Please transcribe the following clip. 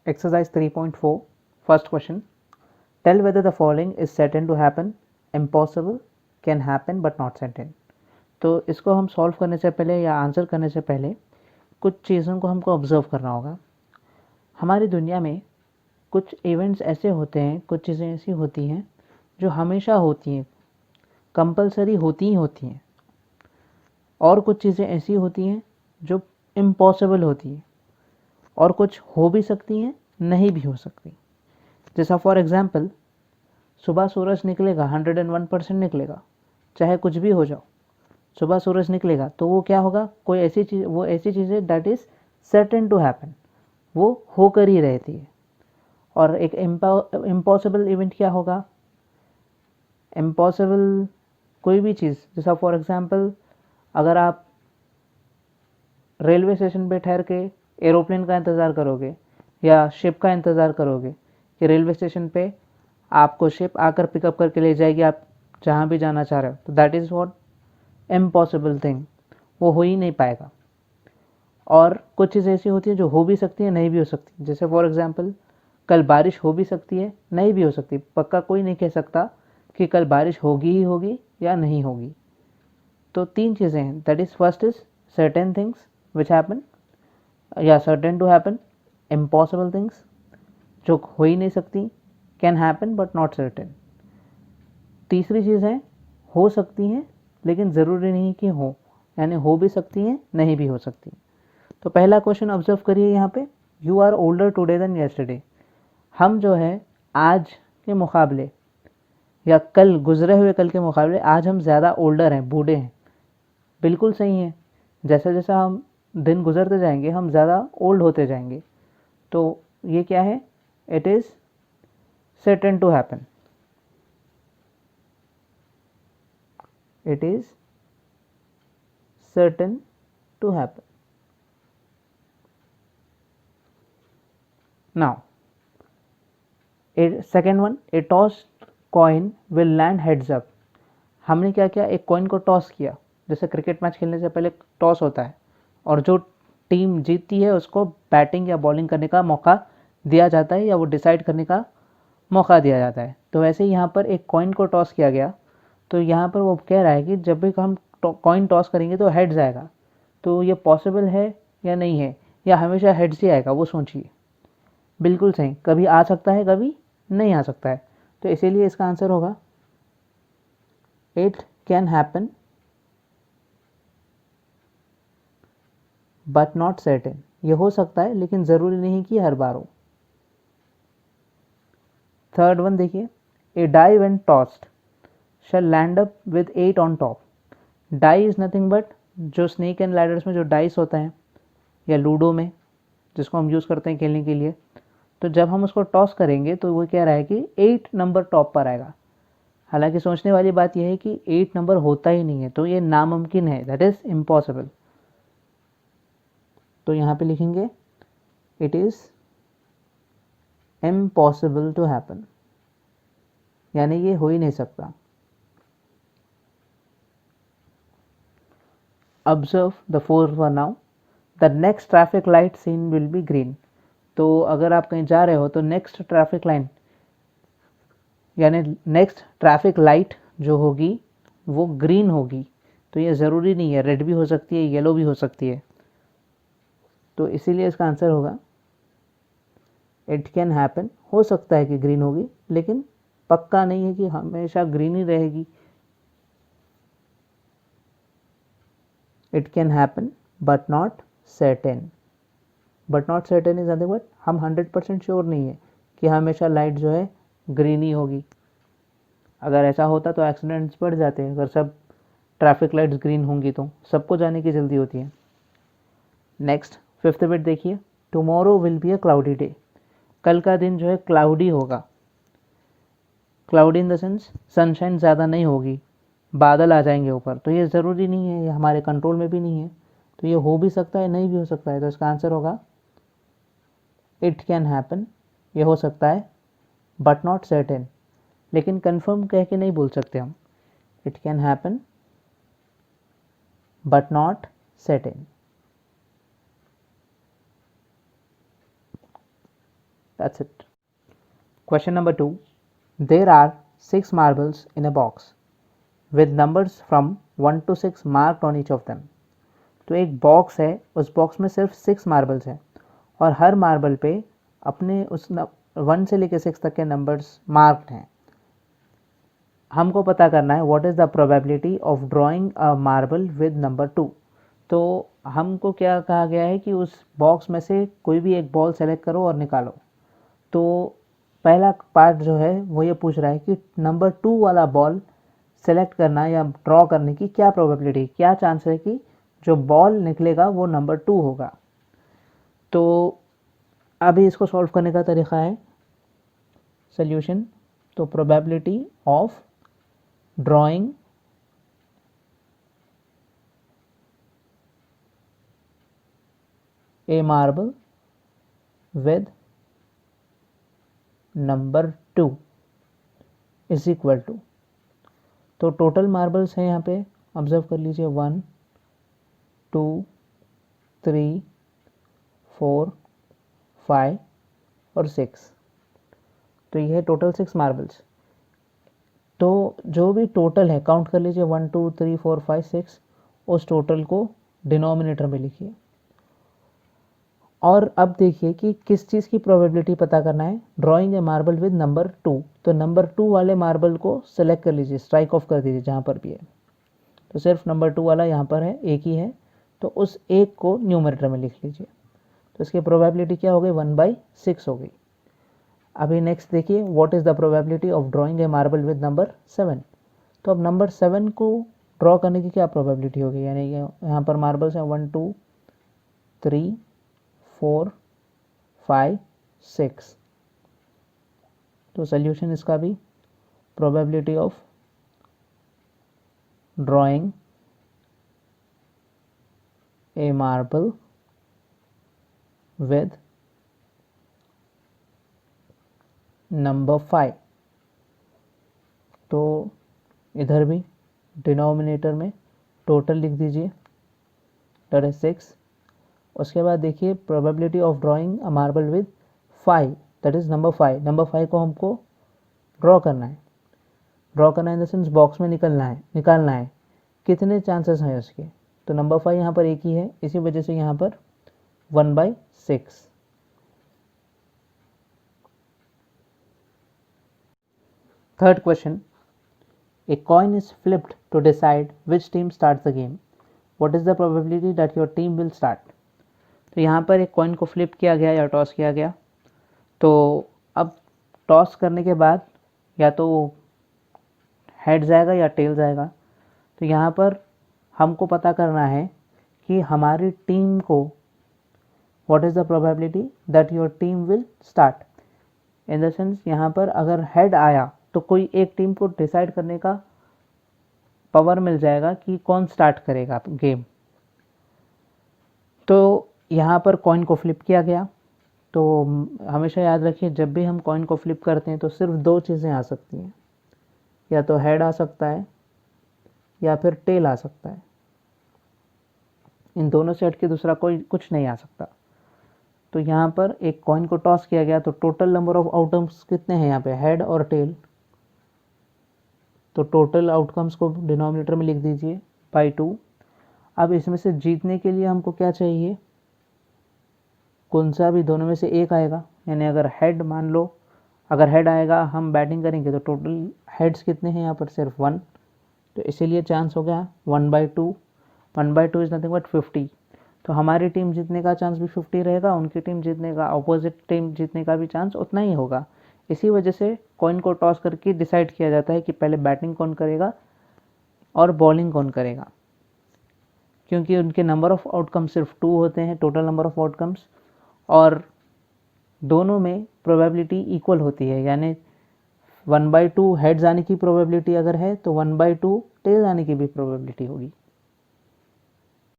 Exercise 3.4, first question. Tell whether the following is certain to happen, impossible, can happen but not certain. तो इसको हम solve करने से पहले या आंसर करने से पहले कुछ चीज़ों को हमको ऑब्जर्व करना होगा। हमारी दुनिया में कुछ इवेंट्स ऐसे होते हैं, कुछ चीज़ें ऐसी होती हैं जो हमेशा होती हैं, कंपलसरी होती ही होती हैं, और कुछ चीज़ें ऐसी होती हैं जो इम्पॉसिबल होती हैं, और कुछ हो भी सकती हैं, नहीं भी हो सकती। जैसा फॉर एग्ज़ाम्पल, सुबह सूरज निकलेगा, 101% निकलेगा, चाहे कुछ भी हो जाओ, सुबह सूरज निकलेगा तो वो क्या होगा, कोई ऐसी चीज़, वो ऐसी चीज़ है that is certain to happen, वो होकर ही रहती है। और एक इम्पॉसिबल इवेंट क्या होगा, इम्पॉसिबल कोई भी चीज़, जैसा फॉर एग्ज़ाम्पल अगर आप रेलवे स्टेशन पे ठहर के एरोप्लेन का इंतज़ार करोगे या शिप का इंतज़ार करोगे कि रेलवे स्टेशन पे आपको शिप आकर पिकअप करके ले जाएगी, आप जहाँ भी जाना चाह रहे हो, तो that is what impossible thing, वो हो ही नहीं पाएगा। और कुछ चीज़ ऐसी होती है जो हो भी सकती है, नहीं भी हो सकती। जैसे फॉर एग्ज़ाम्पल कल बारिश हो भी सकती है, नहीं भी हो सकती, पक्का कोई नहीं कह सकता कि कल बारिश होगी ही होगी या नहीं होगी। तो तीन चीज़ें हैं, that is first is certain things which happen या certain to happen, impossible things जो हो ही नहीं सकती, can happen but not certain. तीसरी चीज़ है हो सकती हैं लेकिन ज़रूरी नहीं कि हो, यानी हो भी सकती हैं, नहीं भी हो सकती। तो पहला क्वेश्चन ऑब्जर्व करिए यहाँ पे, you are older today than yesterday. हम जो है आज के मुकाबले या कल, गुजरे हुए कल के मुकाबले आज हम ज़्यादा ओल्डर हैं, बूढ़े हैं। बिल्कुल सही है, जैसा जैसा हम दिन गुजरते जाएंगे हम ज़्यादा ओल्ड होते जाएंगे। तो ये क्या है, it is certain to happen, it is certain to happen. Now, second one, a tossed coin will land heads up. हमने क्या किया, एक कॉइन को टॉस किया, जैसे क्रिकेट मैच खेलने से पहले टॉस होता है और जो टीम जीतती है उसको बैटिंग या बॉलिंग करने का मौका दिया जाता है या वो डिसाइड करने का मौका दिया जाता है। तो वैसे ही यहाँ पर एक कॉइन को टॉस किया गया, तो यहाँ पर वो कह रहा है कि जब भी हम कॉइन टॉस करेंगे तो हेड्स आएगा। तो ये पॉसिबल है या नहीं है, या हमेशा हेड्स ही आएगा, वो सोचिए। बिल्कुल सही, कभी आ सकता है, कभी नहीं आ सकता है। तो इसीलिए इसका आंसर होगा it can happen but not certain. ये हो सकता है लेकिन ज़रूरी नहीं कि हर बार हो। थर्ड वन देखिए, a die when tossed shall land up with 8 on top. Die is nothing but, जो स्नेक एंड लैडर्स में जो डाइस होता है या लूडो में जिसको हम यूज़ करते हैं खेलने के लिए, तो जब हम उसको टॉस करेंगे तो वो कह रहा है कि 8 नंबर टॉप पर आएगा। हालांकि सोचने वाली बात यह है कि 8 नंबर होता ही नहीं है, तो ये नामुमकिन है, दैट इज़ इम्पॉसिबल। तो यहाँ पे लिखेंगे it is impossible to happen, यानी ये हो ही नहीं सकता। Observe the fourth one now, the next traffic light seen will be green. तो अगर आप कहीं जा रहे हो तो नेक्स्ट ट्रैफिक लाइन यानी नेक्स्ट ट्रैफिक लाइट जो होगी वो ग्रीन होगी। तो ये ज़रूरी नहीं है, रेड भी हो सकती है, येलो भी हो सकती है। तो इसीलिए इसका आंसर होगा इट कैन हैपन, हो सकता है कि ग्रीन होगी लेकिन पक्का नहीं है कि हमेशा ग्रीन ही रहेगी। It can happen but not certain. But not certain is nothing but, हम 100% श्योर नहीं है कि हमेशा लाइट जो है ग्रीन ही होगी। अगर ऐसा होता तो एक्सीडेंट्स बढ़ जाते हैं। अगर सब ट्रैफिक लाइट्स ग्रीन होंगी तो सबको जाने की जल्दी होती है। नेक्स्ट फिफ्थ बिट देखिए, tomorrow will be a cloudy day. कल का दिन जो है क्लाउडी होगा। Cloudy in the sense sunshine ज़्यादा नहीं होगी, बादल आ जाएंगे ऊपर। तो ये ज़रूरी नहीं है, ये हमारे कंट्रोल में भी नहीं है। तो ये हो भी सकता है, नहीं भी हो सकता है। तो इसका आंसर होगा इट कैन हैपन, ये हो सकता है, बट नॉट सर्टेन, लेकिन कंफर्म कह के नहीं बोल सकते हम। It can happen but not certain. That's it. Question number 2. There are 6 marbles in a box with numbers from 1 to 6 marked on each of them. तो एक बॉक्स है, उस बॉक्स में सिर्फ 6 मार्बल्स हैं और हर मार्बल पे अपने उस 1 से लेकर 6 तक के नंबर्स मार्क्ड हैं. हमको पता करना है what is the probability of drawing a marble with number 2. तो हमको क्या कहा गया है कि उस बॉक्स में से कोई भी एक बॉल सेलेक्ट करो और निकालो. तो पहला पार्ट जो है वो ये पूछ रहा है कि नंबर 2 वाला बॉल सेलेक्ट करना या ड्रॉ करने की क्या प्रोबेबिलिटी, क्या चांस है कि जो बॉल निकलेगा वो नंबर 2 होगा. तो अभी इसको सॉल्व करने का तरीका है सोल्यूशन. तो probability of drawing a marble with number 2 is equal to, तो टोटल मार्बल्स हैं यहाँ पे, ऑब्जर्व कर लीजिए 1 2 3 4 5 और 6. तो ये है टोटल 6 मार्बल्स. तो जो भी टोटल है काउंट कर लीजिए 1 2 3 4 5 6, उस टोटल को डिनोमिनेटर में लिखिए. और अब देखिए कि किस चीज़ की प्रोबेबिलिटी पता करना है. Drawing A marble with number 2, तो नंबर 2 वाले मार्बल को सेलेक्ट कर लीजिए, स्ट्राइक ऑफ कर दीजिए जहाँ पर भी है. तो सिर्फ नंबर 2 वाला यहाँ पर है, एक ही है, तो उस एक को न्यूमरेटर में लिख लीजिए. तो इसकी प्रोबेबिलिटी क्या हो गई, 1/6 हो गई. अभी नेक्स्ट देखिए what is the probability of drawing A marble with number 7. तो अब नंबर 7 को ड्रॉ करने की क्या प्रोबेबिलिटी होगी, यानी यहाँ पर मार्बल्स हैं 1 2 3 4 5 6. तो सोल्यूशन इसका भी probability of drawing A marble with number 5. तो इधर भी डिनोमिनेटर में टोटल लिख दीजिए, दैट इज 6. उसके बाद देखिए probability of drawing a marble with 5, that is number 5. Number 5 को हमको ड्रॉ करना है. ड्रॉ करना इन द सेंस बॉक्स में निकालना है. कितने चांसेस हैं उसके, तो नंबर 5 यहाँ पर एक ही है, इसी वजह से यहाँ पर 1/6. Third question. A coin is flipped to decide which team start the game. What is the probability that your team will start. तो यहाँ पर एक कॉइन को फ्लिप किया गया या टॉस किया गया. तो अब टॉस करने के बाद या तो हेड जाएगा या टेल जाएगा. तो यहाँ पर हमको पता करना है कि हमारी टीम को what is the probability that your team will start. In the sense यहाँ पर अगर हेड आया तो कोई एक टीम को डिसाइड करने का पावर मिल जाएगा कि कौन स्टार्ट करेगा गेम. तो यहाँ पर कॉइन को फ्लिप किया गया. तो हमेशा याद रखिए जब भी हम कॉइन को फ्लिप करते हैं तो सिर्फ 2 चीज़ें आ सकती हैं, या तो हेड आ सकता है या फिर टेल आ सकता है. इन दोनों से हट के दूसरा कोई कुछ नहीं आ सकता. तो यहाँ पर एक कॉइन को टॉस किया गया, तो टोटल नंबर ऑफ आउटकम्स कितने हैं यहाँ पे, हेड और टेल. तो टोटल आउटकम्स को डिनोमिनेटर में लिख दीजिए बाई 2. अब इसमें से जीतने के लिए हमको क्या चाहिए, कौन सा भी दोनों में से एक आएगा. यानी अगर हेड, मान लो अगर हेड आएगा हम बैटिंग करेंगे, तो टोटल हेड्स कितने हैं यहाँ पर, सिर्फ 1. तो इसीलिए चांस हो गया 1/2. 1/2 इज़ नथिंग बट 50. तो हमारी टीम जीतने का चांस भी 50 रहेगा, उनकी टीम जीतने का, अपोजिट टीम जीतने का भी चांस उतना ही होगा. इसी वजह से कॉइन को टॉस करके डिसाइड किया जाता है कि पहले बैटिंग कौन करेगा और बॉलिंग कौन करेगा, क्योंकि उनके नंबर ऑफ आउटकम्स सिर्फ 2 होते हैं, टोटल नंबर ऑफ आउटकम्स, और दोनों में प्रोबेबिलिटी इक्वल होती है. यानी 1/2 हेड्स आने की प्रोबेबिलिटी अगर है तो 1/2 टेल्स आने की भी प्रोबेबिलिटी होगी.